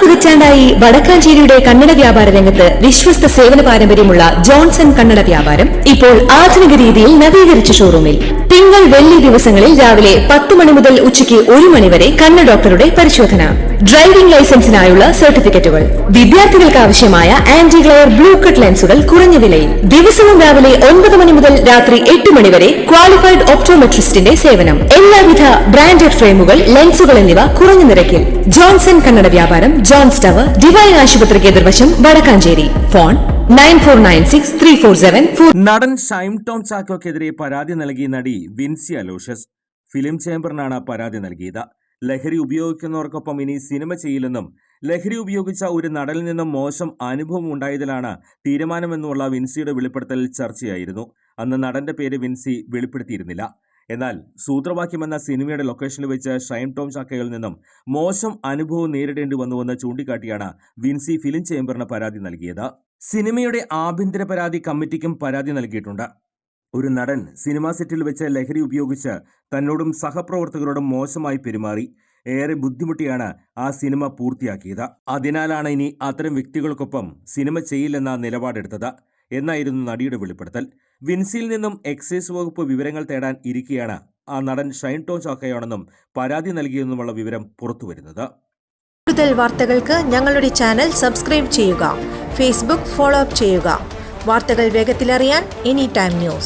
പതിറ്റാണ്ടായി വടക്കാഞ്ചേരിയുടെ കന്നഡ വ്യാപാര രംഗത്ത് വിശ്വസ്ത സേവന പാരമ്പര്യമുള്ള ജോൺസൺ കന്നഡ വ്യാപാരം ഇപ്പോൾ ആധുനിക രീതിയിൽ നവീകരിച്ച ഷോറൂമിൽ തിങ്കൾ വെള്ളി ദിവസങ്ങളിൽ രാവിലെ 10 മണി മുതൽ ഉച്ചയ്ക്ക് 1 മണി വരെ കണ്ണ് ഡോക്ടറുടെ പരിശോധന, ഡ്രൈവിംഗ് ലൈസൻസിനായുള്ള സർട്ടിഫിക്കറ്റുകൾ, വിദ്യാർത്ഥികൾക്ക് ആവശ്യമായ ആന്റി ഗ്ലെയർ ബ്ലൂ കട്ട് ലെൻസുകൾ കുറഞ്ഞ വിലയിൽ, ദിവസവും രാവിലെ 9 മണി മുതൽ രാത്രി 8 മണി വരെ ക്വാളിഫൈഡ് ഒപ്റ്റോമെട്രിസ്റ്റിന്റെ സേവനം, എല്ലാവിധ ബ്രാൻഡഡ് ഫ്രെയിമുകൾ, ലെൻസുകൾ എന്നിവ കുറഞ്ഞ നിരക്കിൽ. ജോൺസൺ കന്നഡ വ്യാപാരം, ജോൺസ് ടവർ, ഡിവൈൻ ആശുപത്രിക്ക് എതിർവശം, വടക്കാഞ്ചേരി. ഫോൺ 94963474. നടൻ ഷൈൻ ടോം ചാക്കോക്കെതിരെ പരാതി നൽകിയ നടി വിൻസി അലോഷ്യസ് ഫിലിം ചേംബറിനാണ് പരാതി നൽകിയത്. ലഹരി ഉപയോഗിക്കുന്നവർക്കൊപ്പം ഇനി സിനിമ ചെയ്യില്ലെന്നും ലഹരി ഉപയോഗിച്ച ഒരു നടനിൽ നിന്നും മോശം അനുഭവം ഉണ്ടായതിലാണ് തീരുമാനമെന്നുള്ള വിൻസിയുടെ വെളിപ്പെടുത്തൽ ചർച്ചയായിരുന്നു. അന്ന് നടന്റെ പേര് വിൻസി വെളിപ്പെടുത്തിയിരുന്നില്ല. എന്നാൽ സൂത്രവാക്യമെന്ന സിനിമയുടെ ലൊക്കേഷനിൽ വെച്ച് ഷൈൻ ടോം ചാക്കോയിൽ നിന്നും മോശം അനുഭവം നേരിടേണ്ടി വന്നുവെന്ന് ചൂണ്ടിക്കാട്ടിയാണ് വിൻസി ഫിലിം ചേംബറിന് പരാതി നൽകിയത്. സിനിമയുടെ ആഭ്യന്തര പരാതി കമ്മിറ്റിക്കും പരാതി നൽകിയിട്ടുണ്ട്. ഒരു നടൻ സിനിമാ സെറ്റിൽ വെച്ച് ലഹരി ഉപയോഗിച്ച് തന്നോടും സഹപ്രവർത്തകരോടും മോശമായി പെരുമാറി ഏറെ ബുദ്ധിമുട്ടിയാണ് ആ സിനിമ പൂർത്തിയാക്കിയത്. അതിനാലാണ് ഇനി അത്തരം വ്യക്തികൾക്കൊപ്പം സിനിമ ചെയ്യില്ലെന്ന നിലപാടെടുത്തത് എന്നായിരുന്നു നടിയുടെ വെളിപ്പെടുത്തൽ. വിൻസിയിൽ നിന്നും എക്സൈസ് വകുപ്പ് വിവരങ്ങൾ തേടാൻ ഇരിക്കെയാണ് ആ നടൻ ഷൈൻ ടോം ചാക്കോയാണെന്നും പരാതി നൽകിയെന്നുമുള്ള വിവരം പുറത്തുവരുന്നത്. കൂടുതൽ വാർത്തകൾക്ക് ഞങ്ങളുടെ ചാനൽ സബ്സ്ക്രൈബ് ചെയ്യുക, ഫേസ്ബുക്ക് ഫോളോ അപ്പ് ചെയ്യുക. വാർത്തകൾ വേഗത്തിലറിയാൻ എനി ടൈം ന്യൂസ്.